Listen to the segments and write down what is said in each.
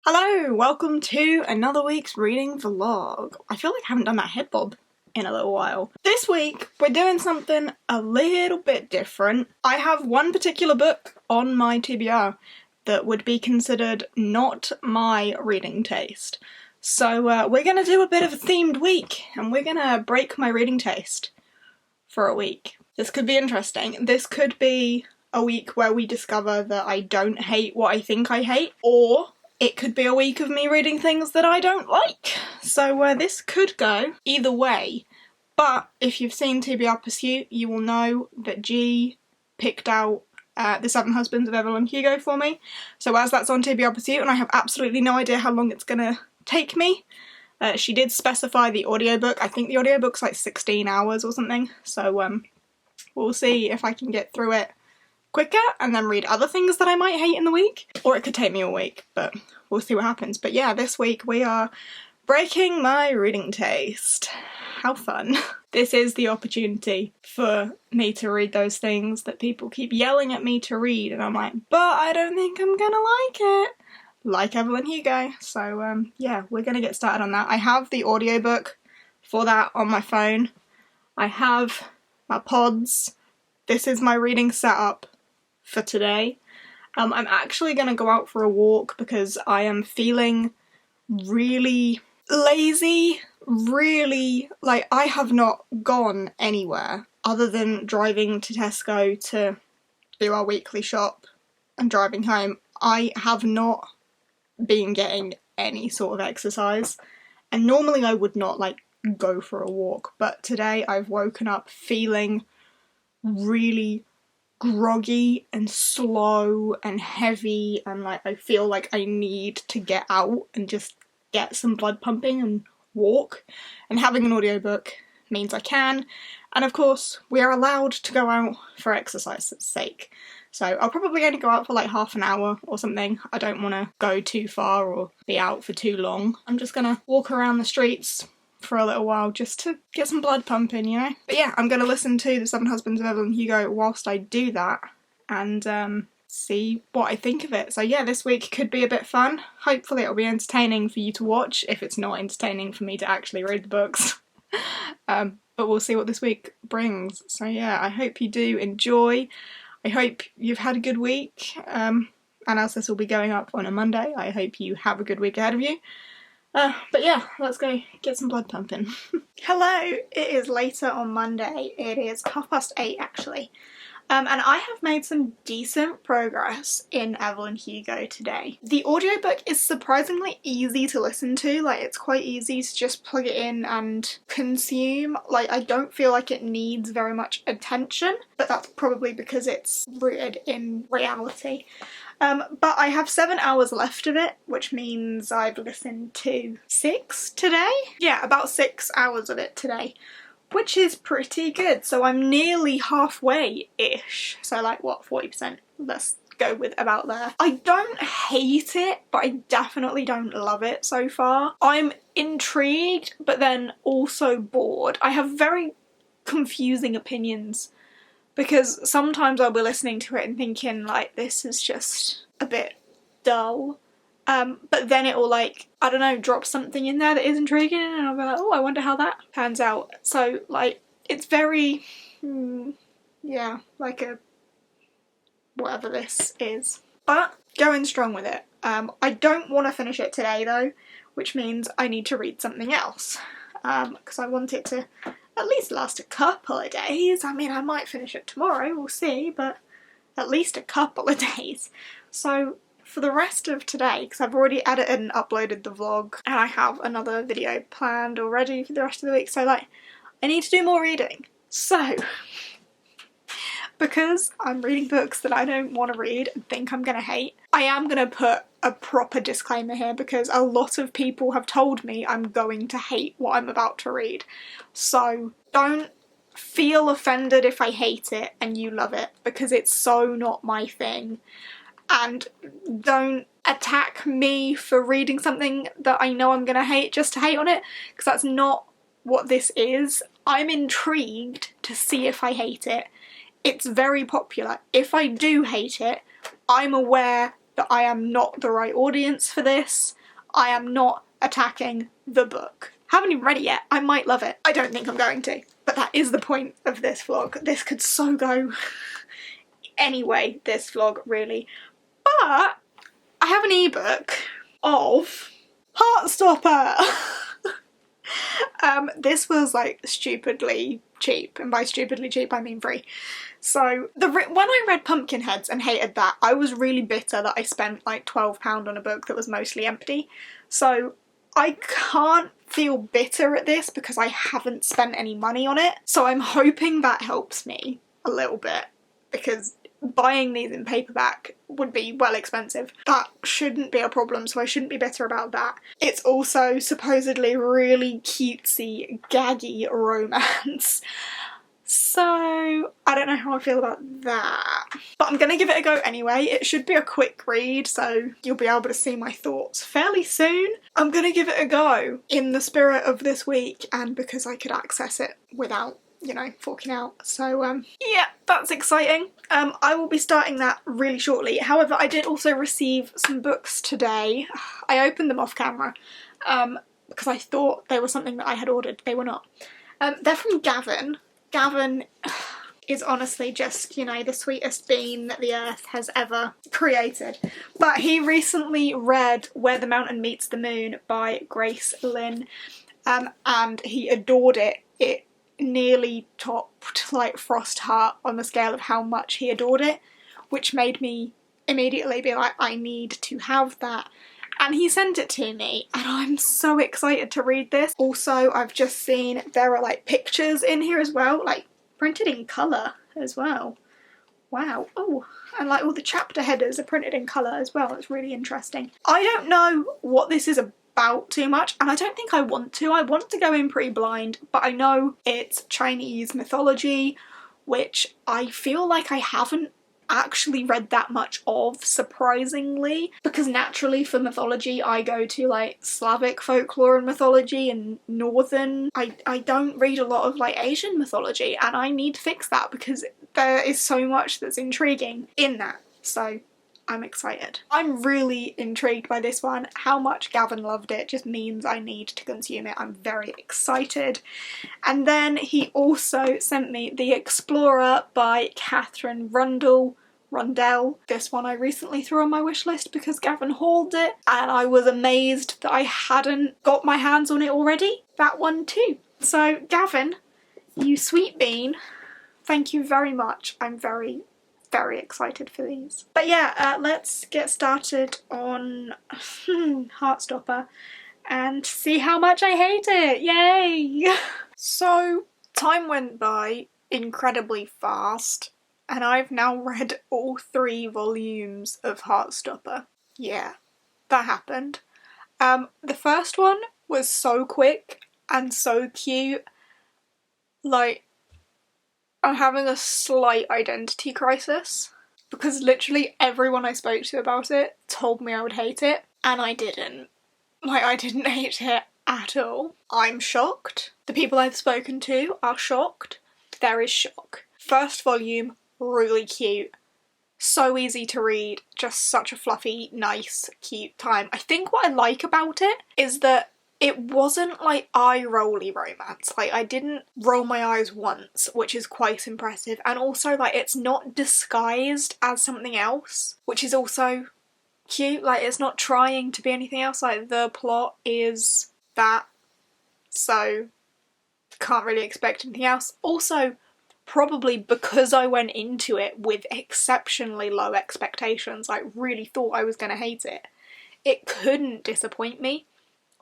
Hello, welcome to another week's reading vlog. I feel like I haven't done that head bob in a little while. This week, we're doing something a little bit different. I have one particular book on my TBR that would be considered not my reading taste. So we're gonna do a bit of a themed week, and we're gonna break my reading taste for a week. This could be interesting. This could be a week where we discover that I don't hate what I think I hate, or it could be a week of me reading things that I don't like. So this could go either way. But if you've seen TBR Pursuit, you will know that G picked out The Seven Husbands of Evelyn Hugo for me. So as that's on TBR Pursuit, and I have absolutely no idea how long it's gonna take me, she did specify the audiobook. I think the audiobook's like 16 hours or something. So we'll see if I can get through it quicker and then read other things that I might hate in the week, or it could take me a week, but we'll see what happens. But yeah, this week we are breaking my reading taste. How fun. This is the opportunity for me to read those things that people keep yelling at me to read, and I'm like, but I don't think I'm gonna like it. Like Evelyn Hugo. So yeah, we're gonna get started on that. I have the audiobook for that on my phone. I have my pods. This is my reading setup for today. I'm actually going to go out for a walk because I am feeling really lazy, really, like, I have not gone anywhere other than driving to Tesco to do our weekly shop and driving home. I have not been getting any sort of exercise, and normally I would not, like, go for a walk, but today I've woken up feeling really groggy and slow and heavy, and like I feel like I need to get out and just get some blood pumping and walk, and having an audiobook means I can. And of course we are allowed to go out for exercise's sake, so I'll probably only go out for like half an hour or something. I don't want to go too far or be out for too long. I'm just gonna walk around the streets for a little while just to get some blood pumping, you know? But yeah, I'm going to listen to The Seven Husbands of Evelyn Hugo whilst I do that and see what I think of it. So yeah, this week could be a bit fun. Hopefully it'll be entertaining for you to watch, if it's not entertaining for me to actually read the books. But we'll see what this week brings. So yeah, I hope you do enjoy. I hope you've had a good week. And as this will be going up on a Monday, I hope you have a good week ahead of you. But yeah, let's go get some blood pumping. Hello, it is later on Monday. It is 8:30 actually. And I have made some decent progress in Evelyn Hugo today. The audiobook is surprisingly easy to listen to. Like, it's quite easy to just plug it in and consume. Like, I don't feel like it needs very much attention, but that's probably because it's rooted in reality. But I have 7 hours left of it, which means I've listened to 6 today? Yeah, about 6 hours of it today, which is pretty good. So I'm nearly halfway-ish. So like, what, 40%? Let's go with about there. I don't hate it, but I definitely don't love it so far. I'm intrigued, but then also bored. I have very confusing opinions, because sometimes I'll be listening to it and thinking, like, this is just a bit dull. But then it will, like, I don't know, drop something in there that is intriguing, and I'll be like, oh, I wonder how that pans out. So, like, it's very, yeah, like a whatever this is. But going strong with it. I don't want to finish it today, though, which means I need to read something else. Because I want it to at least last a couple of days. I mean, I might finish it tomorrow, we'll see, but at least a couple of days. So for the rest of today, because I've already edited and uploaded the vlog, and I have another video planned already for the rest of the week, so like, I need to do more reading. So, because I'm reading books that I don't want to read and think I'm going to hate, I am going to put a proper disclaimer here, because a lot of people have told me I'm going to hate what I'm about to read. So don't feel offended if I hate it and you love it, because it's so not my thing. And don't attack me for reading something that I know I'm going to hate just to hate on it, because that's not what this is. I'm intrigued to see if I hate it. It's very popular. If I do hate it, I'm aware that I am not the right audience for this. I am not attacking the book. Haven't even read it yet. I might love it. I don't think I'm going to. But that is the point of this vlog. This could so go anyway, this vlog, really. But I have an ebook of Heartstopper. This was like stupidly cheap, and by stupidly cheap I mean free. So when I read Pumpkinheads and hated that, I was really bitter that I spent like £12 on a book that was mostly empty. So I can't feel bitter at this because I haven't spent any money on it. So I'm hoping that helps me a little bit, because buying these in paperback would be well expensive. That shouldn't be a problem, so I shouldn't be bitter about that. It's also supposedly really cutesy, gaggy romance. So I don't know how I feel about that. But I'm gonna give it a go anyway. It should be a quick read, so you'll be able to see my thoughts fairly soon. I'm gonna give it a go in the spirit of this week, and because I could access it without, you know, forking out. So yeah, that's exciting. I will be starting that really shortly. However, I did also receive some books today. I opened them off camera because I thought they were something that I had ordered. They were not. They're from Gavin. Gavin is honestly just, you know, the sweetest being that the earth has ever created. But he recently read Where the Mountain Meets the Moon by Grace Lynn, and he adored it. It nearly topped like Frost Heart on the scale of how much he adored it, which made me immediately be like, I need to have that. And he sent it to me, and I'm so excited to read this. Also, I've just seen there are like pictures in here as well, like printed in colour as well. Wow. Oh, and like all the chapter headers are printed in colour as well. It's really interesting. I don't know what this is about too much, and I don't think I want to. I want to go in pretty blind, but I know it's Chinese mythology, which I feel like I haven't actually read that much of, surprisingly, because naturally for mythology I go to like Slavic folklore and mythology and northern. I don't read a lot of like Asian mythology, and I need to fix that because there is so much that's intriguing in that. So I'm excited. I'm really intrigued by this one. How much Gavin loved it just means I need to consume it. I'm very excited. And then he also sent me The Explorer by Catherine Rundell. This one I recently threw on my wish list because Gavin hauled it, and I was amazed that I hadn't got my hands on it already. That one too. So Gavin, you sweet bean, thank you very much. I'm very excited for these. But yeah, let's get started on Heartstopper and see how much I hate it. Yay! So time went by incredibly fast, and I've now read all 3 volumes of Heartstopper. Yeah, that happened. The first one was so quick and so cute. Like, I'm having a slight identity crisis because literally everyone I spoke to about it told me I would hate it, and I didn't. Like, I didn't hate it at all. I'm shocked. The people I've spoken to are shocked. There is shock. First volume, really cute. So easy to read, just such a fluffy, nice, cute time. I think what I like about it is that it wasn't like eye-rolly romance. Like, I didn't roll my eyes once, which is quite impressive. And also, like, it's not disguised as something else, which is also cute. Like, it's not trying to be anything else. Like, the plot is that, so can't really expect anything else. Also, probably because I went into it with exceptionally low expectations, like really thought I was going to hate it, it couldn't disappoint me.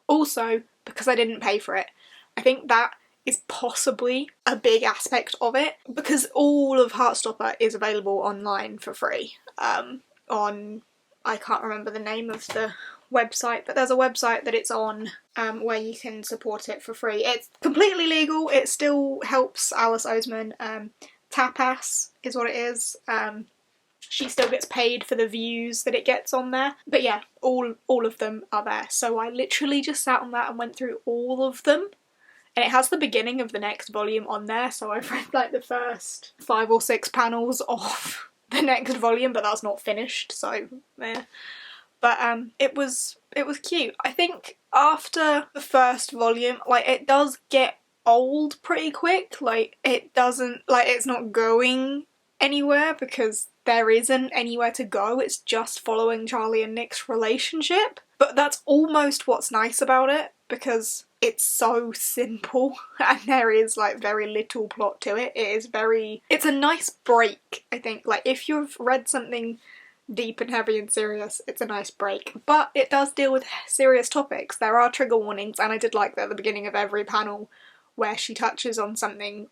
Also, because I didn't pay for it. I think that is possibly a big aspect of it, because all of Heartstopper is available online for free. On, I can't remember the name of the website, but there's a website that it's on where you can support it for free. It's completely legal, it still helps Alice Oseman. Tapas is what it is. She still gets paid for the views that it gets on there. But yeah, all of them are there. So I literally just sat on that and went through all of them. And it has the beginning of the next volume on there, so I've read like the first 5 or 6 panels of the next volume, but that's not finished, so yeah. But it was cute. I think after the first volume, like, it does get old pretty quick. Like, it doesn't, like, it's not going anywhere because there isn't anywhere to go. It's just following Charlie and Nick's relationship. But that's almost what's nice about it, because it's so simple and there is, like, very little plot to it. It's a nice break, I think. Like, if you've read something deep and heavy and serious, it's a nice break. But it does deal with serious topics. There are trigger warnings, and I did like that at the beginning of every panel where she touches on something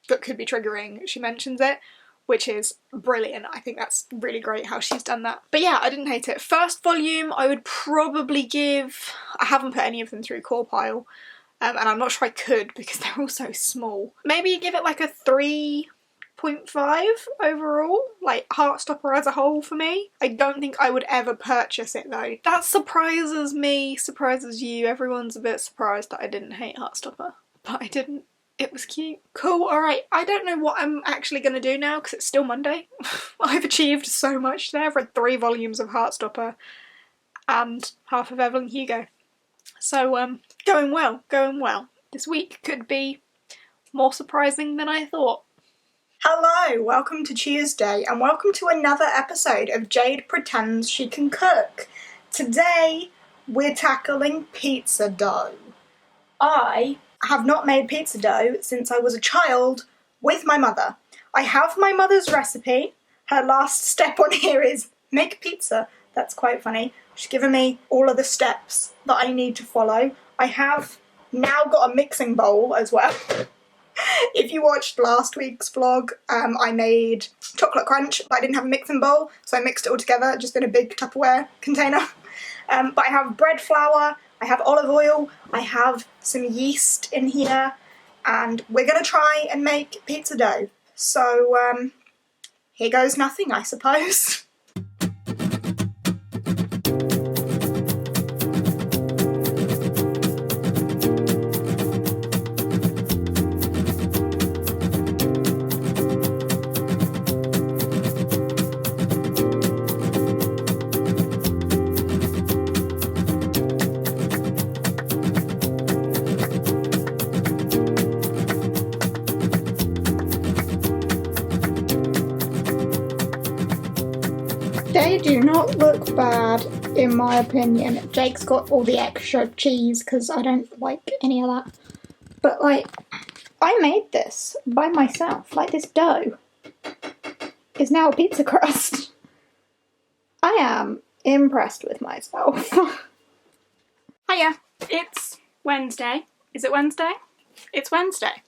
that could be triggering, she mentions it, which is brilliant. I think that's really great how she's done that. But yeah, I didn't hate it. First volume, I would probably give... I haven't put any of them through core pile, and I'm not sure I could because they're all so small. Maybe give it like a 3.5 overall, like Heartstopper as a whole for me. I don't think I would ever purchase it though. That surprises me, surprises you. Everyone's a bit surprised that I didn't hate Heartstopper, but I didn't. It was cute. Cool, alright. I don't know what I'm actually going to do now because it's still Monday. I've achieved so much there. I've read 3 volumes of Heartstopper and half of Evelyn Hugo. So, going well, going well. This week could be more surprising than I thought. Hello, welcome to Tuesday, and welcome to another episode of Jade Pretends She Can Cook. Today, we're tackling pizza dough. I have not made pizza dough since I was a child with my mother. I have my mother's recipe. Her last step on here is make pizza. That's quite funny. She's given me all of the steps that I need to follow. I have now got a mixing bowl as well. If you watched last week's vlog, I made chocolate crunch, but I didn't have a mixing bowl, so I mixed it all together just in a big Tupperware container. But I have bread flour, I have olive oil, I have some yeast in here, and we're going to try and make pizza dough. So, here goes nothing, I suppose. They do not look bad, in my opinion. Jake's got all the extra cheese because I don't like any of that. But, like, I made this by myself. Like, this dough is now a pizza crust. I am impressed with myself. Hiya, it's Wednesday. Is it Wednesday? It's Wednesday.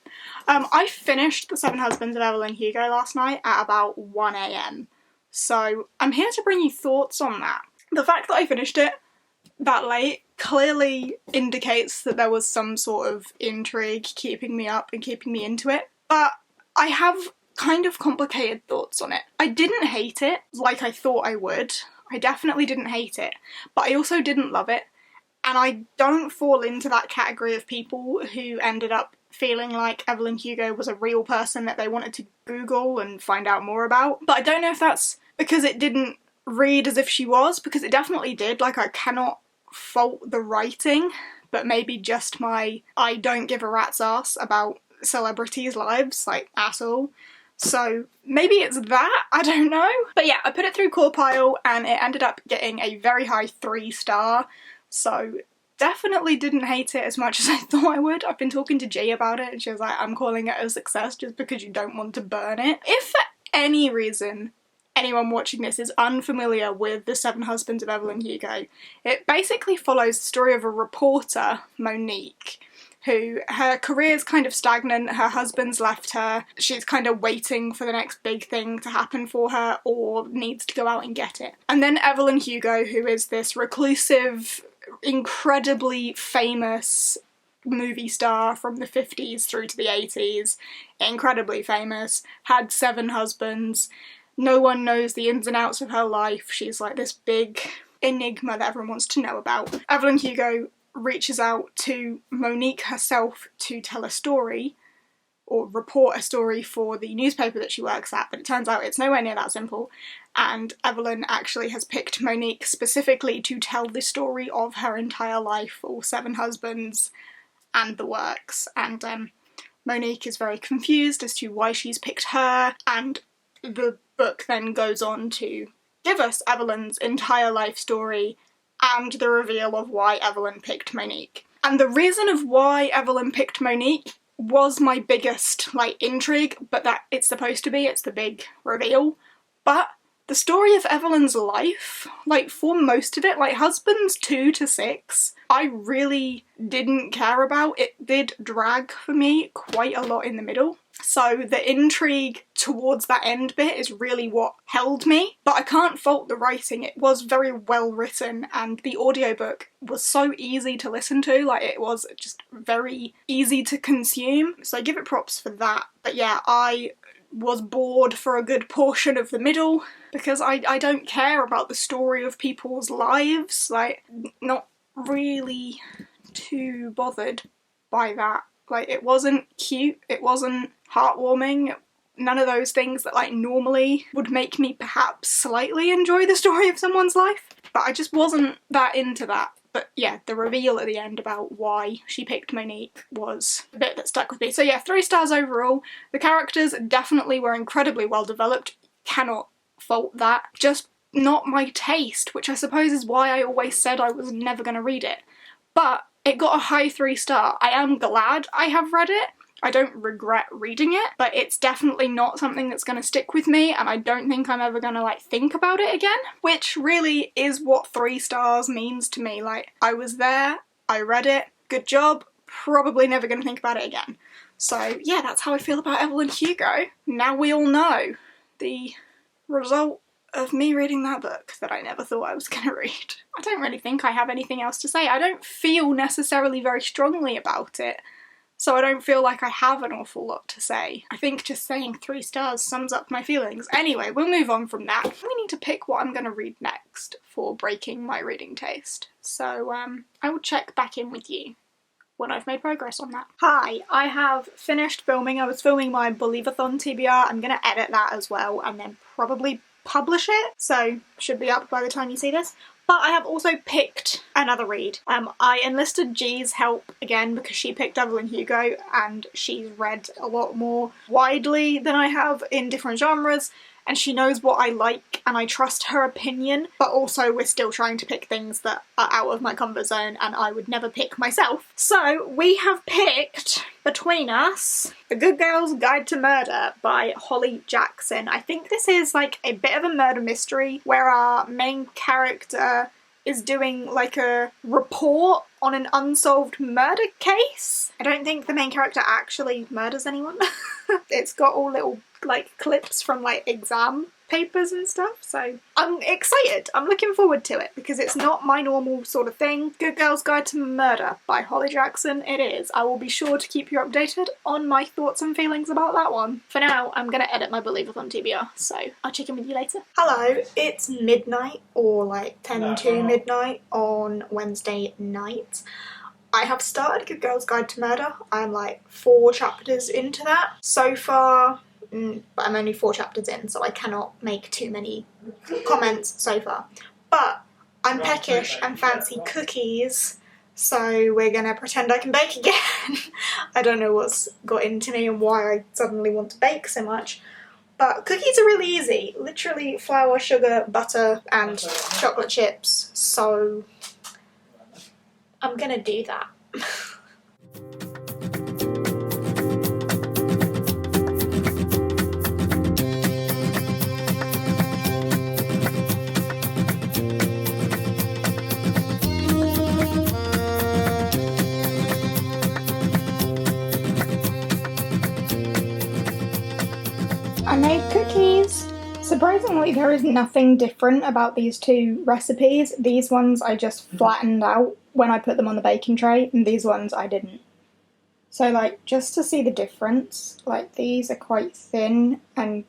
I finished The Seven Husbands of Evelyn Hugo last night at about 1 AM. So I'm here to bring you thoughts on that. The fact that I finished it that late clearly indicates that there was some sort of intrigue keeping me up and keeping me into it. But I have kind of complicated thoughts on it. I didn't hate it like I thought I would. I definitely didn't hate it. But I also didn't love it. And I don't fall into that category of people who ended up feeling like Evelyn Hugo was a real person that they wanted to Google and find out more about. But I don't know if that's because it didn't read as if she was, because it definitely did. Like, I cannot fault the writing, but maybe just my I don't give a rat's ass about celebrities' lives, like, at all. So maybe it's that, I don't know. But yeah, I put it through core pile and it ended up getting a very high 3-star. So definitely didn't hate it as much as I thought I would. I've been talking to G about it and she was like, I'm calling it a success just because you don't want to burn it. If for any reason anyone watching this is unfamiliar with The Seven Husbands of Evelyn Hugo, it basically follows the story of a reporter, Monique, who her career's kind of stagnant, her husband's left her, she's kind of waiting for the next big thing to happen for her or needs to go out and get it. And then Evelyn Hugo, who is this reclusive, incredibly famous movie star from the 50s through to the 80s, incredibly famous, had 7 husbands, no one knows the ins and outs of her life, she's like this big enigma that everyone wants to know about. Evelyn Hugo reaches out to Monique herself to tell a story, or report a story for the newspaper that she works at, but it turns out it's nowhere near that simple, and Evelyn actually has picked Monique specifically to tell the story of her entire life, all 7 husbands and the works, and Monique is very confused as to why she's picked her, and the book then goes on to give us Evelyn's entire life story and the reveal of why Evelyn picked Monique. And the reason of why Evelyn picked Monique was my biggest, intrigue, but that it's supposed to be, it's the big reveal. But the story of Evelyn's life, for most of it, husbands 2 to 6, I really didn't care about. It did drag for me quite a lot in the middle. So the intrigue towards that end bit is really what held me, but I can't fault the writing. It was very well written, and the audiobook was so easy to listen to, it was just very easy to consume, so I give it props for that. But yeah, I was bored for a good portion of the middle, because I don't care about the story of people's lives, not really too bothered by that. It wasn't cute, it wasn't heartwarming, none of those things that normally would make me perhaps slightly enjoy the story of someone's life, but I just wasn't that into that. But yeah, the reveal at the end about why she picked Monique was a bit that stuck with me. So yeah, 3 stars overall. The characters definitely were incredibly well developed, cannot fault that. Just not my taste, which I suppose is why I always said I was never going to read it. But it got a high 3 star. I am glad I have read it. I don't regret reading it, but it's definitely not something that's going to stick with me, and I don't think I'm ever going to think about it again, which really is what 3 stars means to me. I was there, I read it, good job, probably never going to think about it again. So yeah, that's how I feel about Evelyn Hugo. Now we all know the result of me reading that book that I never thought I was going to read. I don't really think I have anything else to say. I don't feel necessarily very strongly about it, so I don't feel like I have an awful lot to say. I think just saying 3 stars sums up my feelings. Anyway, we'll move on from that. We need to pick what I'm going to read next for breaking my reading taste. So I will check back in with you when I've made progress on that. Hi, I have finished filming. I was filming my Believathon TBR. I'm going to edit that as well and then probably publish it, so should be up by the time you see this. But I have also picked another read. I enlisted G's help again because she picked Evelyn Hugo and she's read a lot more widely than I have in different genres, and she knows what I like and I trust her opinion, but also we're still trying to pick things that are out of my comfort zone and I would never pick myself. So we have picked, between us, The Good Girl's Guide to Murder by Holly Jackson. I think this is a bit of a murder mystery where our main character is doing a report on an unsolved murder case. I don't think the main character actually murders anyone. It's got all little clips from exam papers and stuff, so I'm excited. I'm looking forward to it because it's not my normal sort of thing. Good Girl's Guide to Murder by Holly Jackson it is. I will be sure to keep you updated on my thoughts and feelings about that one. For now, I'm gonna edit my Believathon TBR, so I'll check in with you later. Hello, it's midnight, or 10 to midnight on Wednesday night. I have started Good Girl's Guide to Murder. I'm 4 chapters into that. So far, but I'm only 4 chapters in, so I cannot make too many comments so far. But I'm peckish and fancy cookies, so we're gonna pretend I can bake again. I don't know what's got into me and why I suddenly want to bake so much, but cookies are really easy. Literally flour, sugar, butter, and chocolate chips, so I'm gonna do that. I made cookies. Surprisingly, there is nothing different about these 2 recipes. These ones I just flattened out when I put them on the baking tray, and these ones I didn't. So just to see the difference, these are quite thin and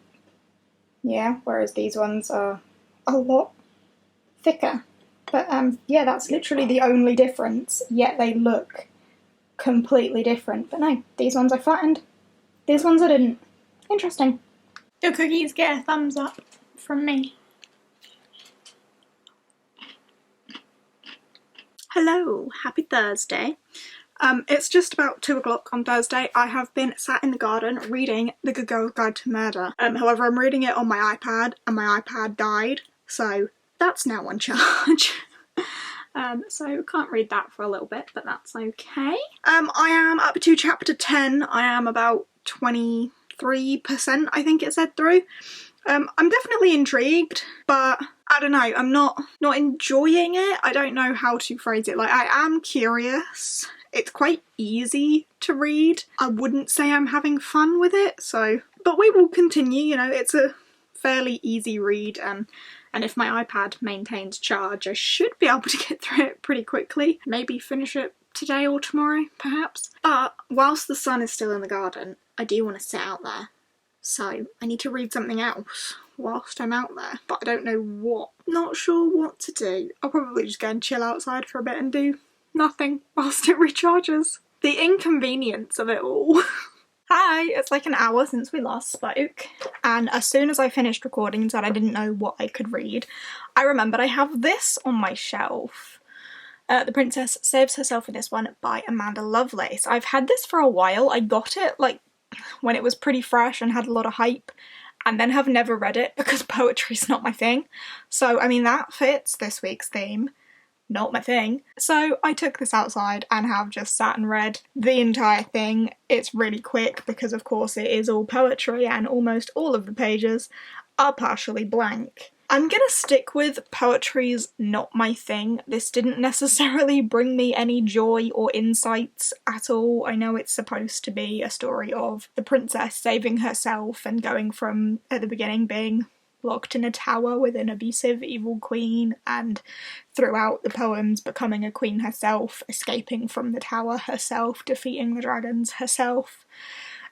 yeah, whereas these ones are a lot thicker. But yeah, that's literally the only difference, yet they look completely different. But no, these ones I flattened, These ones I didn't. Interesting. The cookies get a thumbs up from me. Hello, happy Thursday. It's just about 2 o'clock on Thursday. I have been sat in the garden reading The Good Girl's Guide to Murder. However, I'm reading it on my iPad and my iPad died, so that's now on charge. So can't read that for a little bit, but that's okay. I am up to chapter 10. I am about 23%, I think it said, through. I'm definitely intrigued, but I don't know, I'm not enjoying it. I don't know how to phrase it. Like, I am curious. It's quite easy to read. I wouldn't say I'm having fun with it, so... But we will continue, you know, it's a fairly easy read, and if my iPad maintains charge, I should be able to get through it pretty quickly. Maybe finish it today or tomorrow, perhaps. But whilst the sun is still in the garden, I do want to sit out there. So I need to read something else whilst I'm out there, but I don't know what. Not sure what to do. I'll probably just go and chill outside for a bit and do nothing whilst it recharges. The inconvenience of it all. Hi, it's like an hour since we last spoke, and as soon as I finished recording and said I didn't know what I could read, I remembered I have this on my shelf. The Princess Saves Herself in This One by Amanda Lovelace. I've had this for a while. I got it like when it was pretty fresh and had a lot of hype, and then have never read it because poetry's not my thing. So, I mean, that fits this week's theme. Not my thing. So I took this outside and have just sat and read the entire thing. It's really quick because, of course, it is all poetry and almost all of the pages are partially blank. I'm gonna stick with poetry's not my thing. This didn't necessarily bring me any joy or insights at all. I know it's supposed to be a story of the princess saving herself and going from, at the beginning, being locked in a tower with an abusive, evil queen, and throughout the poems becoming a queen herself, escaping from the tower herself, defeating the dragons herself.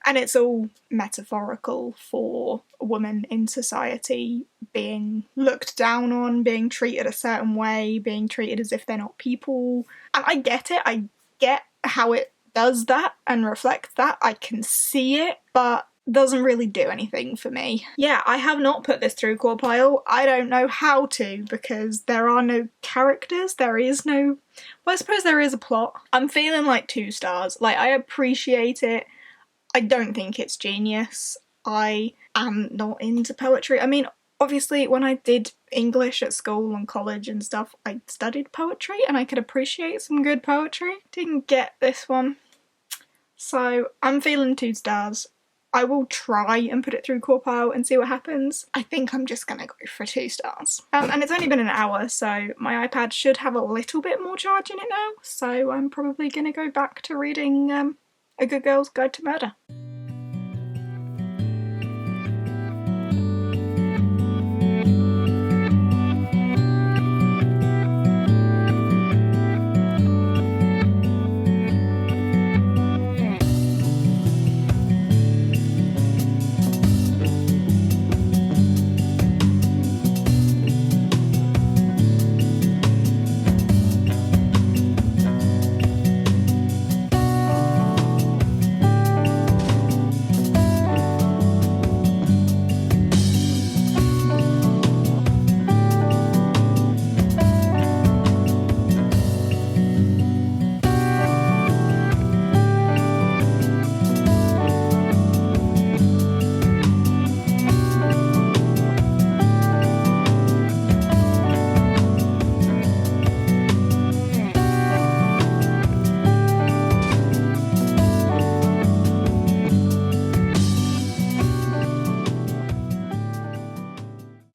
And it's all metaphorical for a woman in society being looked down on, being treated a certain way, being treated as if they're not people. And I get it, I get how it does that and reflects that, I can see it, but doesn't really do anything for me. Yeah, I have not put this through Corpile. I don't know how to, because there are no characters, there is no... Well, I suppose there is a plot. I'm feeling like 2 stars. Like, I appreciate it. I don't think it's genius. I am not into poetry. I mean, obviously, when I did English at school and college and stuff, I studied poetry and I could appreciate some good poetry. Didn't get this one. So, I'm feeling 2 stars. I will try and put it through Corpile and see what happens. I think I'm just gonna go for 2 stars. And it's only been an hour, so my iPad should have a little bit more charge in it now, so I'm probably gonna go back to reading A Good Girl's Guide to Murder.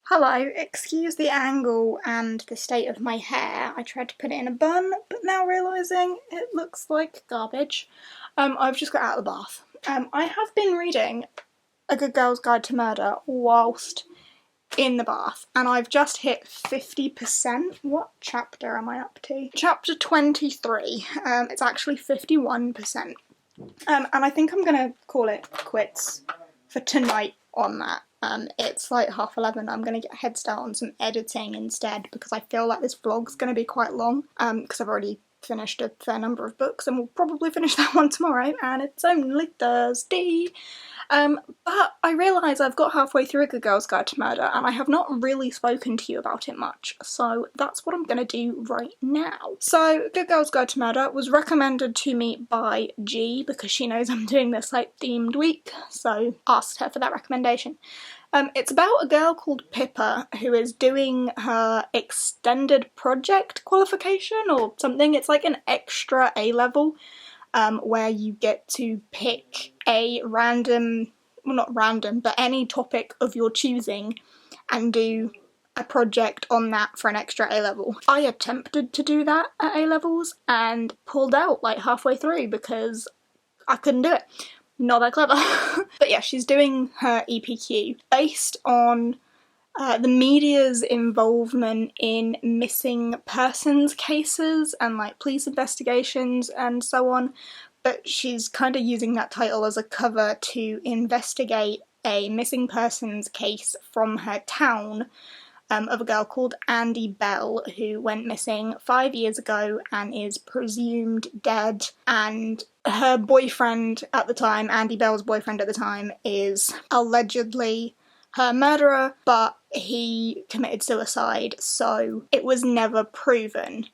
Hello, excuse the angle and the state of my hair. I tried to put it in a bun, but now realising it looks like garbage. I've just got out of the bath. I have been reading A Good Girl's Guide to Murder whilst in the bath, and I've just hit 50%. What chapter am I up to? Chapter 23. It's actually 51%. And I think I'm gonna call it quits for tonight on that. It's like 11:30. I'm going to get head start on some editing instead because I feel like this vlog's going to be quite long because I've already finished a fair number of books, and we'll probably finish that one tomorrow, and it's only Thursday. But I realise I've got halfway through A Good Girl's Guide to Murder, and I have not really spoken to you about it much, so that's what I'm going to do right now. So, Good Girl's Guide to Murder was recommended to me by G, because she knows I'm doing this, like, themed week, so asked her for that recommendation. It's about a girl called Pippa who is doing her extended project qualification or something. It's like an extra A-level, where you get to pick a random, well not random, but any topic of your choosing and do a project on that for an extra A-level. I attempted to do that at A-levels and pulled out like halfway through because I couldn't do it. Not that clever. But yeah, she's doing her EPQ based on the media's involvement in missing persons cases and like police investigations and so on, but she's kind of using that title as a cover to investigate a missing persons case from her town, of a girl called Andy Bell who went missing 5 years ago and is presumed dead, and her boyfriend at the time, Andy Bell's boyfriend at the time, is allegedly her murderer, but he committed suicide, so it was never proven.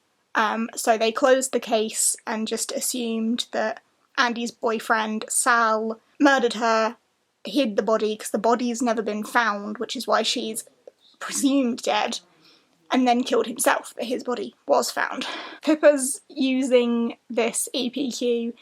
So they closed the case and just assumed that Andy's boyfriend, Sal, murdered her, hid the body because the body's never been found, which is why she's presumed dead, and then killed himself, but his body was found. Pippa's using this EPQ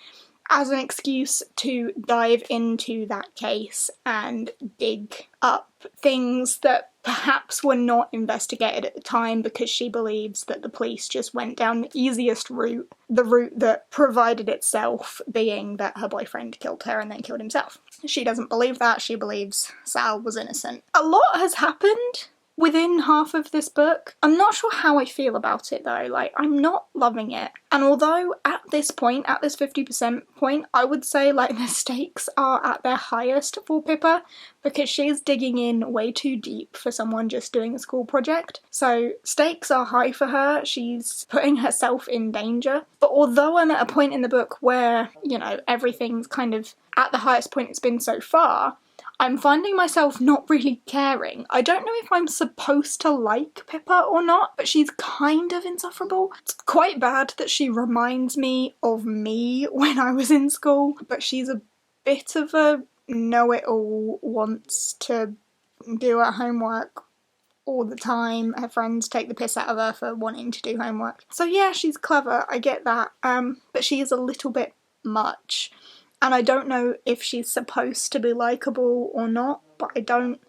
as an excuse to dive into that case and dig up things that perhaps were not investigated at the time, because she believes that the police just went down the easiest route, the route that provided itself being that her boyfriend killed her and then killed himself. She doesn't believe that. She believes Sal was innocent. A lot has happened within half of this book. I'm not sure how I feel about it though, like I'm not loving it. And although at this point, at this 50% point, I would say like the stakes are at their highest for Pippa, because she's digging in way too deep for someone just doing a school project. So stakes are high for her, she's putting herself in danger. But although I'm at a point in the book where, you know, everything's kind of at the highest point it's been so far, I'm finding myself not really caring. I don't know if I'm supposed to like Pippa or not, but she's kind of insufferable. It's quite bad that she reminds me of me when I was in school, but she's a bit of a know-it-all, wants to do her homework all the time. Her friends take the piss out of her for wanting to do homework. So yeah, she's clever, I get that, but she is a little bit much. And I don't know if she's supposed to be likeable or not, but I don't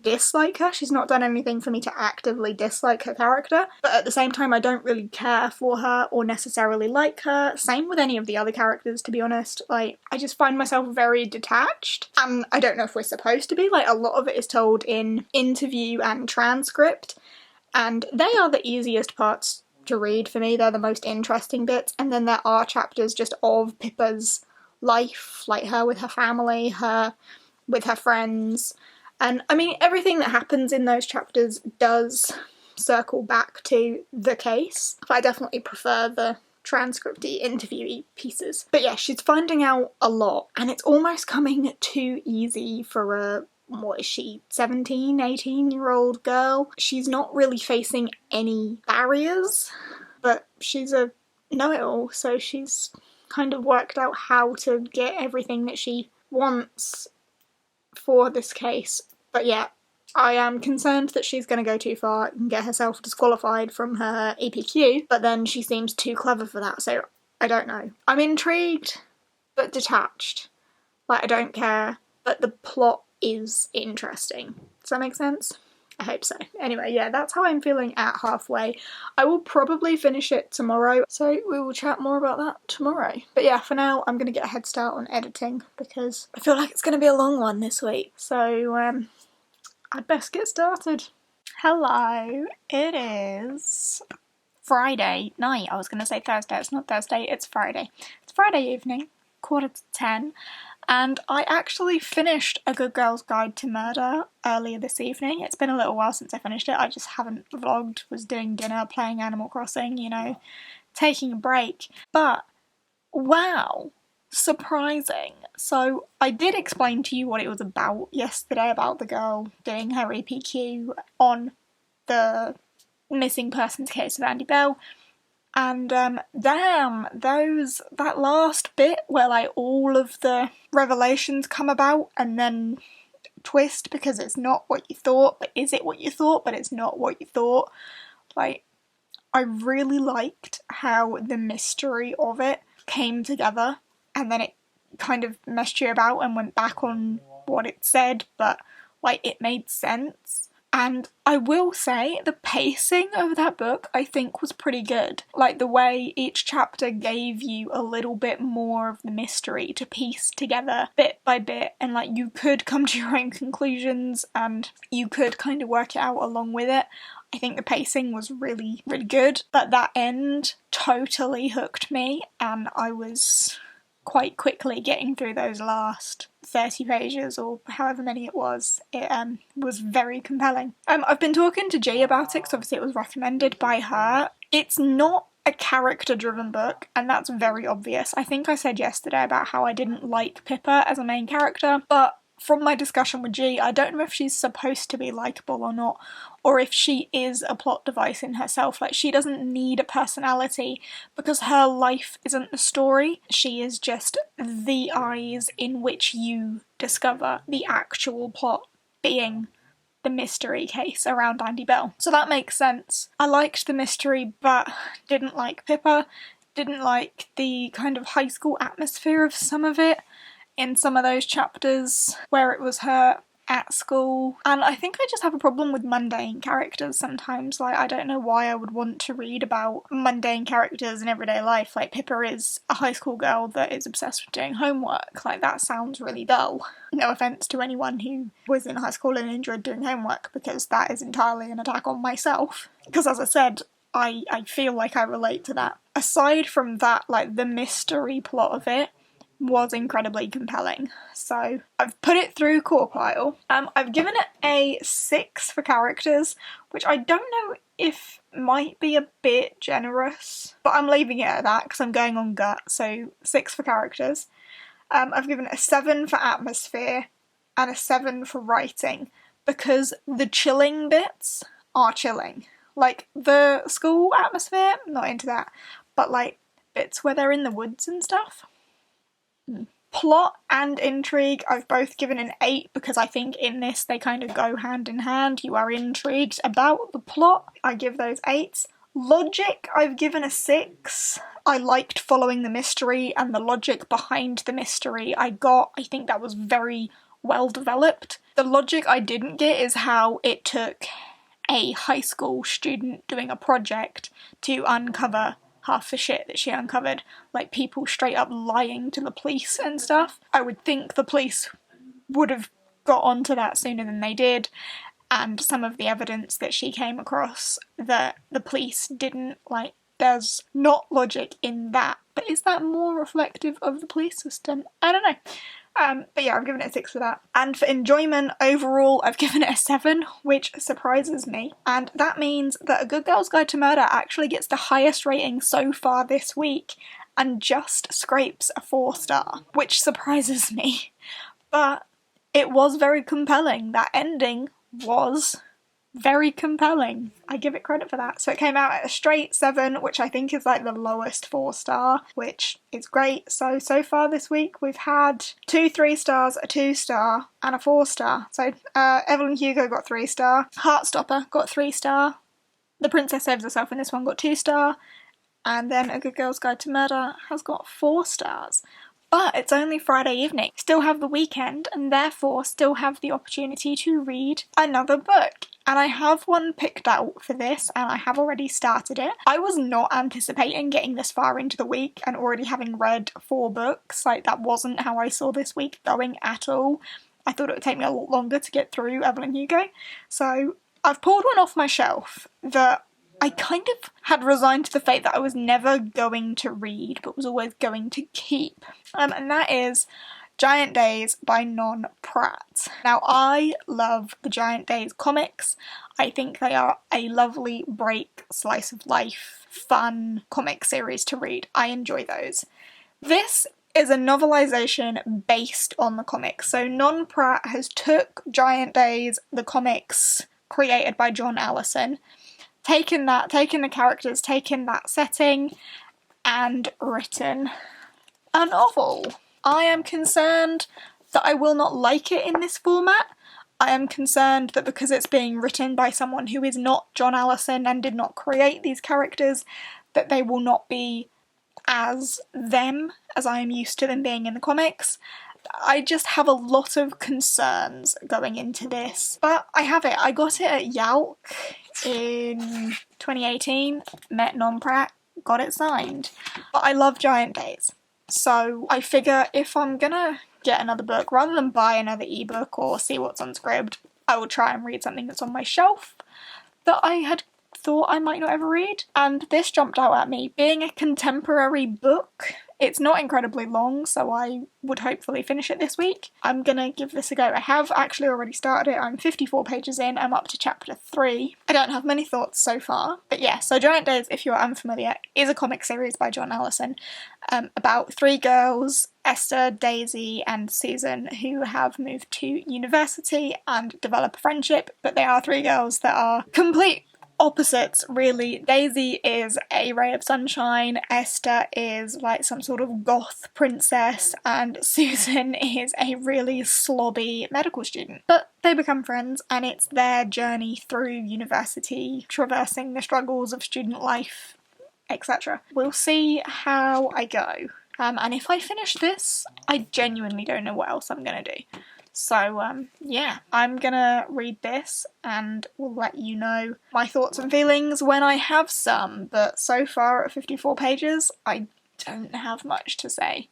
dislike her. She's not done anything for me to actively dislike her character, but at the same time I don't really care for her or necessarily like her. Same with any of the other characters, to be honest. Like, I just find myself very detached, and I don't know if we're supposed to be. Like, a lot of it is told in interview and transcript, and they are the easiest parts to read for me. They're the most interesting bits, and then there are chapters just of Pippa's life, like her with her family, her with her friends, and I mean everything that happens in those chapters does circle back to the case. I definitely prefer the transcripty, interviewee pieces. But yeah, she's finding out a lot, and it's almost coming too easy for a, what is she, 17, 18-year-old girl. She's not really facing any barriers, but she's a know-it-all, so she's kind of worked out how to get everything that she wants for this case. But yeah, I am concerned that she's going to go too far and get herself disqualified from her EPQ, but then she seems too clever for that, so I don't know. I'm intrigued, but detached. Like, I don't care, but the plot is interesting. Does that make sense? I hope so. Anyway, yeah, that's how I'm feeling at halfway. I will probably finish it tomorrow, so we will chat more about that tomorrow. But yeah, for now, I'm going to get a head start on editing, because I feel like it's going to be a long one this week. So, I'd best get started. Hello, it is Friday night. I was going to say Thursday. It's not Thursday, it's Friday. It's Friday evening, 9:45, and I actually finished A Good Girl's Guide to Murder earlier this evening. It's been a little while since I finished it. I just haven't vlogged, was doing dinner, playing Animal Crossing, you know, taking a break. But wow, surprising. So I did explain to you what it was about yesterday, about the girl doing her EPQ on the missing persons case of Andy Bell. And damn, that last bit where like all of the revelations come about and then twist because it's not what you thought, but is it what you thought, but it's not what you thought. Like, I really liked how the mystery of it came together and then it kind of messed you about and went back on what it said, but like it made sense. And I will say the pacing of that book I think was pretty good. Like the way each chapter gave you a little bit more of the mystery to piece together bit by bit, and like you could come to your own conclusions and you could kind of work it out along with it. I think the pacing was really, really good, but that end totally hooked me and I was quite quickly getting through those last 30 pages or however many it was. It was very compelling. I've been talking to G about it because obviously it was recommended by her. It's not a character-driven book, and that's very obvious. I think I said yesterday about how I didn't like Pippa as a main character, but from my discussion with G, I don't know if she's supposed to be likeable or not, or if she is a plot device in herself. Like, she doesn't need a personality because her life isn't the story. She is just the eyes in which you discover the actual plot, being the mystery case around Andy Bell. So that makes sense. I liked the mystery, but didn't like Pippa, didn't like the kind of high school atmosphere of some of it in some of those chapters where it was her at school. And I think I just have a problem with mundane characters sometimes. Like, I don't know why I would want to read about mundane characters in everyday life. Like, Pippa is a high school girl that is obsessed with doing homework. Like, that sounds really dull. No offence to anyone who was in high school and enjoyed doing homework, because that is entirely an attack on myself. Because as I said, I feel like I relate to that. Aside from that, like, the mystery plot of it was incredibly compelling. So I've put it through core pile. I've given it a 6 for characters, which I don't know if might be a bit generous, but I'm leaving it at that because I'm going on gut. So 6 for characters. I've given it a 7 for atmosphere and a 7 for writing, because the chilling bits are chilling. Like the school atmosphere, not into that, but like bits where they're in the woods and stuff. Plot and intrigue, I've both given an 8 because I think in this they kind of go hand in hand. You are intrigued about the plot. I give those 8s. Logic, I've given a 6. I liked following the mystery and the logic behind the mystery I think that was very well developed. The logic I didn't get is how it took a high school student doing a project to uncover half the shit that she uncovered, like people straight up lying to the police and stuff. I would think the police would have got onto that sooner than they did, and some of the evidence that she came across that the police didn't, like, there's not logic in that, but is that more reflective of the police system? I don't know. But yeah, I've given it a 6 for that. And for enjoyment overall, I've given it a 7, which surprises me. And that means that A Good Girl's Guide to Murder actually gets the highest rating so far this week and just scrapes a 4-star, which surprises me. But it was very compelling. That ending was very compelling. I give it credit for that. So it came out at a straight 7, which I think is like the lowest 4-star, which is great. So far this week we've had 2 3-stars, a 2-star, and a 4-star. So Evelyn Hugo got 3-star, Heartstopper got 3-star, The Princess Saves Herself in this one got 2-star, and then A Good Girl's Guide to Murder has got 4 stars. But it's only Friday evening. Still have the weekend, and therefore still have the opportunity to read another book. And I have one picked out for this, and I have already started it. I was not anticipating getting this far into the week and already having read 4 books. Like, that wasn't how I saw this week going at all. I thought it would take me a lot longer to get through Evelyn Hugo. So I've pulled one off my shelf that I kind of had resigned to the fate that I was never going to read, but was always going to keep. And that is Giant Days by Non Pratt. Now, I love the Giant Days comics. I think they are a lovely break, slice of life fun comic series to read. I enjoy those. This is a novelisation based on the comics. So Non Pratt has took Giant Days, the comics created by John Allison, taken the characters, taken that setting, and written a novel. I am concerned that I will not like it in this format. I am concerned that because it's being written by someone who is not John Allison and did not create these characters, that they will not be as them as I am used to them being in the comics. I just have a lot of concerns going into this. But I have it. I got it at Yalk in 2018, met Non Pratt, got it signed. But I love Giant Days. So I figure if I'm gonna get another book, rather than buy another ebook or see what's on Scribd, I will try and read something that's on my shelf that I had thought I might not ever read. And this jumped out at me. Being a contemporary book, it's not incredibly long, so I would hopefully finish it this week. I'm gonna give this a go. I have actually already started it. I'm 54 pages in. I'm up to chapter 3. I don't have many thoughts so far. But yeah, so Giant Days, if you're unfamiliar, is a comic series by John Allison about 3 girls, Esther, Daisy and Susan, who have moved to university and develop a friendship, but they are 3 girls that are complete opposites, really. Daisy is a ray of sunshine, Esther is like some sort of goth princess, and Susan is a really slobby medical student. But they become friends, and it's their journey through university, traversing the struggles of student life, etc. We'll see how I go. And if I finish this, I genuinely don't know what else I'm gonna do. So, yeah, I'm gonna read this and will let you know my thoughts and feelings when I have some, but so far at 54 pages, I don't have much to say.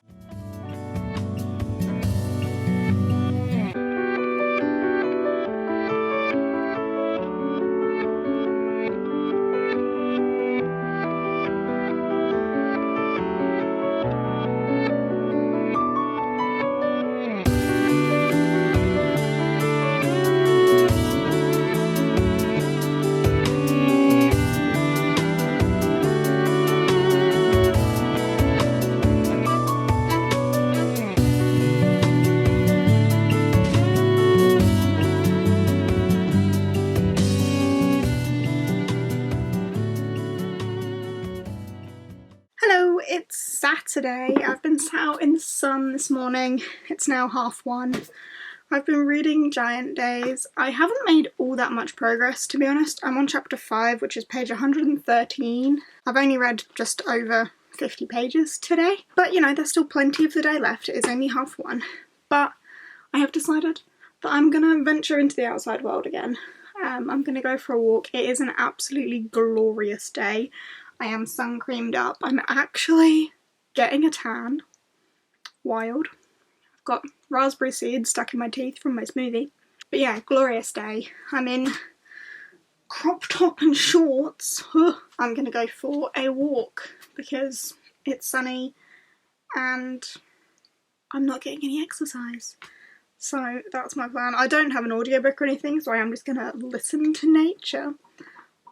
It's Saturday. I've been sat out in the sun this morning. It's now 1:30. I've been reading Giant Days. I haven't made all that much progress, to be honest. I'm on chapter 5, which is page 113. I've only read just over 50 pages today. But, you know, there's still plenty of the day left. It is only 1:30. But I have decided that I'm going to venture into the outside world again. I'm going to go for a walk. It is an absolutely glorious day. I am sun creamed up. I'm actually getting a tan. Wild. I've got raspberry seeds stuck in my teeth from my smoothie. But yeah, glorious day. I'm in crop top and shorts. I'm gonna go for a walk because it's sunny and I'm not getting any exercise. So that's my plan. I don't have an audiobook or anything, so I am just gonna listen to nature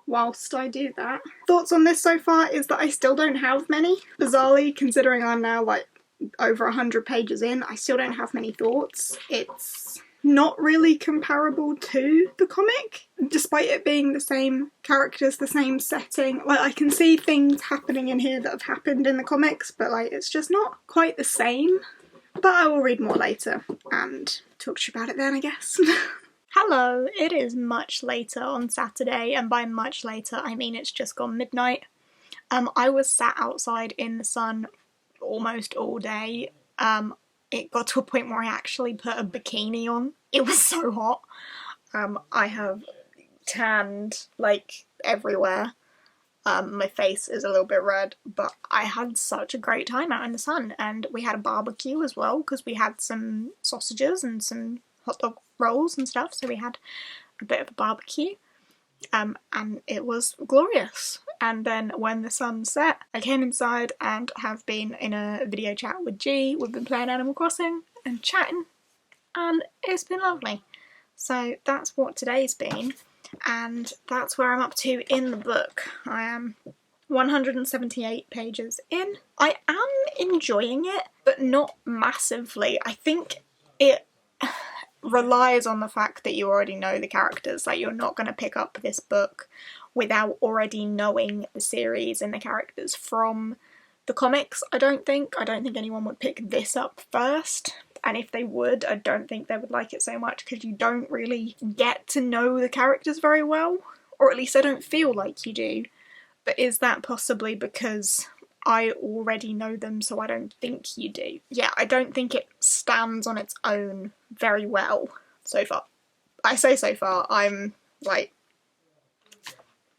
whilst I do that. Thoughts on this so far is that I still don't have many. Bizarrely, considering I'm now like over 100 pages in, I still don't have many thoughts. It's not really comparable to the comic, despite it being the same characters, the same setting. Like, I can see things happening in here that have happened in the comics, but like it's just not quite the same. But I will read more later and talk to you about it then, I guess. Hello, it is much later on Saturday, and by much later I mean it's just gone midnight. I was sat outside in the sun almost all day. It got to a point where I actually put a bikini on. It was so hot. I have tanned like everywhere. My face is a little bit red, but I had such a great time out in the sun, and we had a barbecue as well because we had some sausages and some hot dog rolls and stuff, so we had a bit of a barbecue, and it was glorious. And then when the sun set, I came inside and have been in a video chat with G. We've been playing Animal Crossing and chatting, and it's been lovely. So that's what today's been, and that's where I'm up to in the book. I am 178 pages in. I am enjoying it, but not massively. I think it relies on the fact that you already know the characters. Like, you're not going to pick up this book without already knowing the series and the characters from the comics, I don't think. I don't think anyone would pick this up first. And if they would, I don't think they would like it so much because you don't really get to know the characters very well. Or at least I don't feel like you do. But is that possibly because I already know them, so I don't think you do? Yeah, I don't think it stands on its own very well so far. I say so far, I'm, like,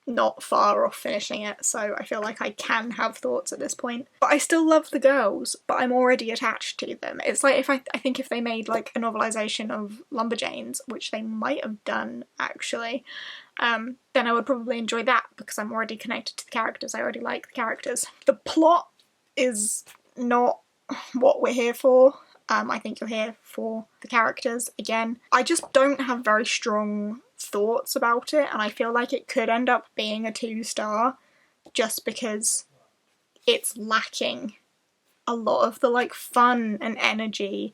not far off finishing it, so I feel like I can have thoughts at this point. But I still love the girls, but I'm already attached to them. It's like if I think if they made, like, a novelisation of Lumberjanes, which they might have done, actually, then I would probably enjoy that because I'm already connected to the characters. I already like the characters. The plot is not what we're here for. I think you're here for the characters again. I just don't have very strong thoughts about it, and I feel like it could end up being a 2-star just because it's lacking a lot of the, like, fun and energy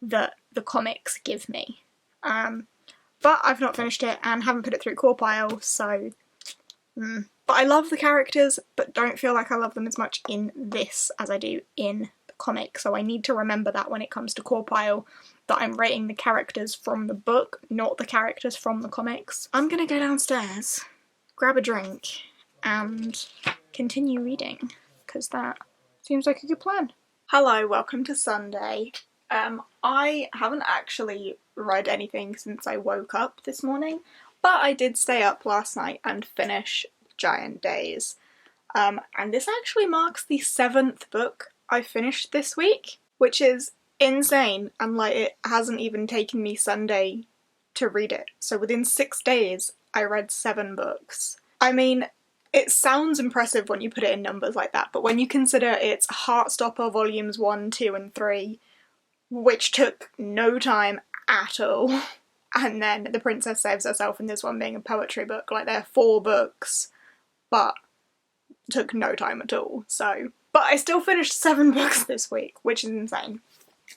that the comics give me. But I've not finished it and haven't put it through core pile, so... But I love the characters, but don't feel like I love them as much in this as I do in the comic, so I need to remember that when it comes to core pile, that I'm rating the characters from the book, not the characters from the comics. I'm gonna go downstairs, grab a drink, and continue reading, because that seems like a good plan. Hello, welcome to Sunday. I haven't actually read anything since I woke up this morning, but I did stay up last night and finish Giant Days. And this actually marks the 7th book I finished this week, which is insane, and like it hasn't even taken me Sunday to read it. So within 6 days, I read 7 books. I mean, it sounds impressive when you put it in numbers like that, but when you consider it's Heartstopper volumes 1, 2 and 3, which took no time at all, and then The Princess Saves Herself and this one being a poetry book, like they're 4 books, but took no time at all, so... But I still finished 7 books this week, which is insane.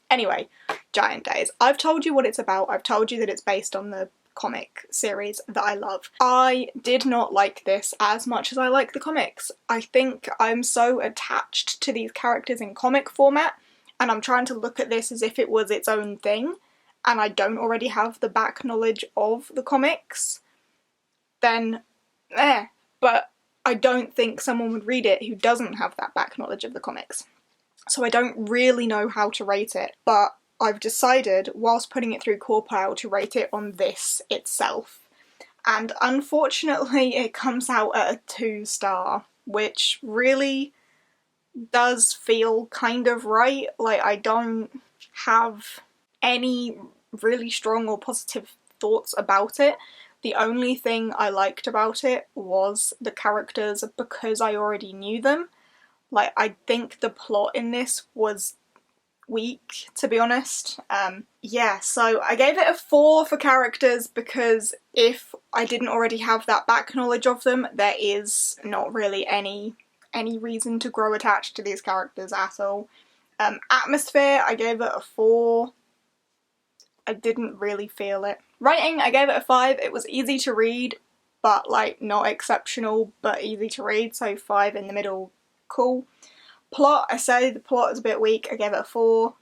Anyway, Giant Days. I've told you what it's about. I've told you that it's based on the comic series that I love. I did not like this as much as I like the comics. I think I'm so attached to these characters in comic format, and I'm trying to look at this as if it was its own thing, and I don't already have the back knowledge of the comics, then but I don't think someone would read it who doesn't have that back knowledge of the comics. So I don't really know how to rate it, but I've decided, whilst putting it through core pile, to rate it on this itself. And unfortunately it comes out at a 2-star, which really does feel kind of right. Like, I don't have any really strong or positive thoughts about it. The only thing I liked about it was the characters because I already knew them. Like, I think the plot in this was weak, to be honest. Yeah, so I gave it a 4 for characters because if I didn't already have that back knowledge of them, there is not really any reason to grow attached to these characters at all. Atmosphere, I gave it a 4. I didn't really feel it. Writing, I gave it a 5. It was easy to read, but like not exceptional, but easy to read, so 5 in the middle, cool. Plot, I say the plot is a bit weak, I gave it a 4.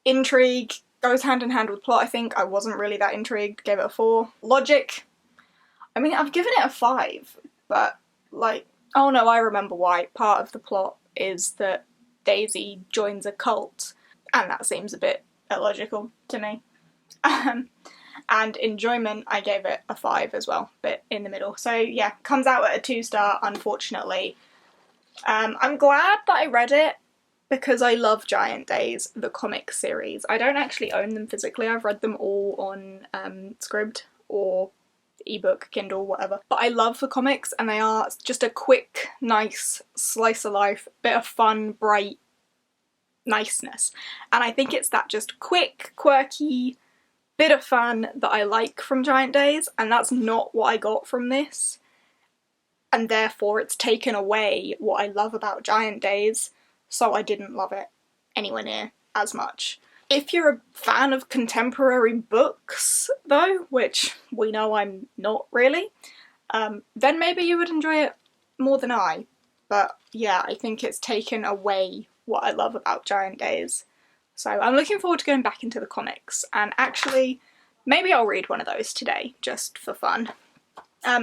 Intrigue goes hand in hand with plot, I think. I wasn't really that intrigued, gave it a 4. Logic, I mean, I've given it a 5, but like, oh no, I remember why. Part of the plot is that Daisy joins a cult, and that seems a bit illogical to me. And enjoyment, I gave it a 5 as well, bit in the middle. So yeah, comes out at a 2-star, unfortunately. I'm glad that I read it because I love Giant Days, the comic series. I don't actually own them physically. I've read them all on Scribd or ebook, Kindle, whatever. But I love the comics, and they are just a quick, nice slice of life, bit of fun, bright niceness. And I think it's that just quick, quirky bit of fun that I like from Giant Days, and that's not what I got from this. and therefore it's taken away what I love about Giant Days, so I didn't love it anywhere near as much. If you're a fan of contemporary books, though, which we know I'm not really, then maybe you would enjoy it more than I. But yeah, I think it's taken away what I love about Giant Days. So I'm looking forward to going back into the comics, and actually, maybe I'll read one of those today, just for fun.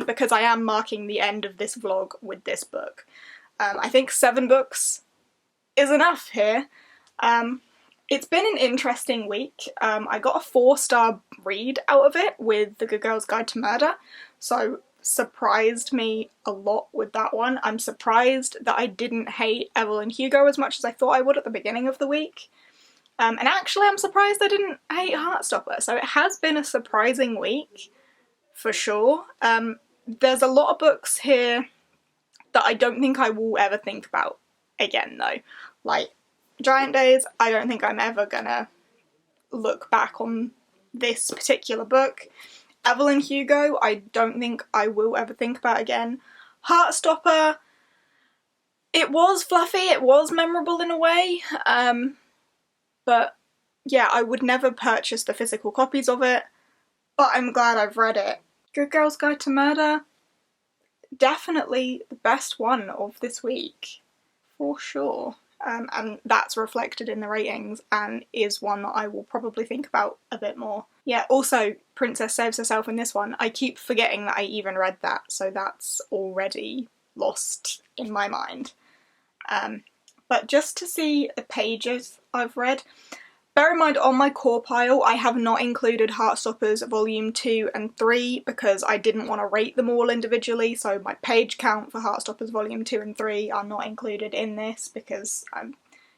Because I am marking the end of this vlog with this book. I think 7 books is enough here. It's been an interesting week. I got a 4-star read out of it with The Good Girl's Guide to Murder, so surprised me a lot with that one. I'm surprised that I didn't hate Evelyn Hugo as much as I thought I would at the beginning of the week. And actually I'm surprised I didn't hate Heartstopper, so it has been a surprising week, for sure. There's a lot of books here that I don't think I will ever think about again, though. Like, Giant Days, I don't think I'm ever gonna look back on this particular book. Evelyn Hugo, I don't think I will ever think about again. Heartstopper, it was fluffy, it was memorable in a way, but yeah, I would never purchase the physical copies of it, but I'm glad I've read it. Good Girl's Guide to Murder, definitely the best one of this week, for sure. And that's reflected in the ratings and is one that I will probably think about a bit more. Yeah, also, Princess Saves Herself in this one. I keep forgetting that I even read that, so that's already lost in my mind. But just to see the pages I've read, bear in mind, on my core pile, I have not included Heartstoppers Volume 2 and 3 because I didn't want to rate them all individually, so my page count for Heartstoppers Volume 2 and 3 are not included in this because I'm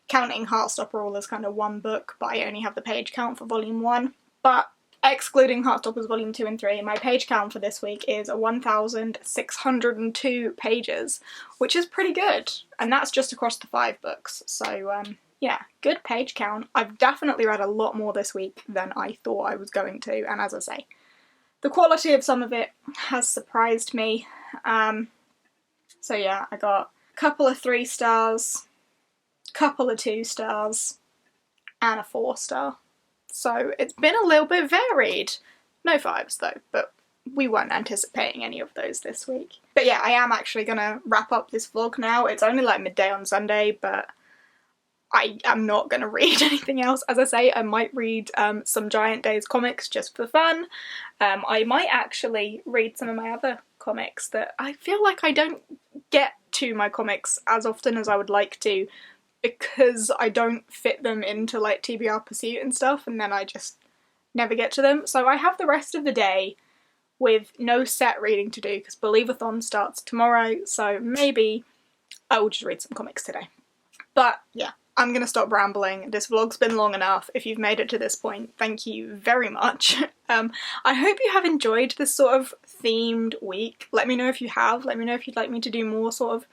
counting Heartstopper all as kind of one book, but I only have the page count for Volume 1. But excluding Heartstoppers Volume 2 and 3, my page count for this week is 1,602 pages, which is pretty good, and that's just across the 5 books, so yeah, good page count. I've definitely read a lot more this week than I thought I was going to, and as I say, the quality of some of it has surprised me. So yeah, I got a couple of 3 stars, couple of 2 stars, and a 4-star. So it's been a little bit varied. No 5s though, but we weren't anticipating any of those this week. But yeah, I am actually gonna wrap up this vlog now. It's only like midday on Sunday, but I am not going to read anything else. As I say, I might read some Giant Days comics just for fun. I might actually read some of my other comics that I feel like I don't get to my comics as often as I would like to because I don't fit them into like TBR Pursuit and stuff, and then I just never get to them. So I have the rest of the day with no set reading to do because Believathon starts tomorrow, so maybe I will just read some comics today. But yeah, I'm going to stop rambling. This vlog's been long enough. If you've made it to this point, thank you very much. I hope you have enjoyed this sort of themed week. Let me know if you have. Let me know if you'd like me to do more sort of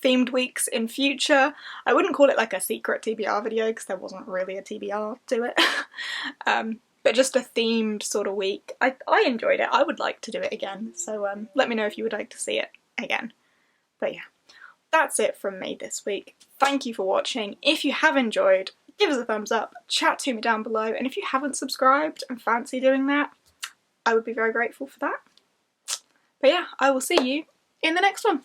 themed weeks in future. I wouldn't call it like a secret TBR video because there wasn't really a TBR to it. But just a themed sort of week. I enjoyed it. I would like to do it again. So let me know if you would like to see it again. But yeah. That's it from me this week. Thank you for watching. If you have enjoyed, give us a thumbs up, chat to me down below, and if you haven't subscribed and fancy doing that, I would be very grateful for that. But yeah, I will see you in the next one.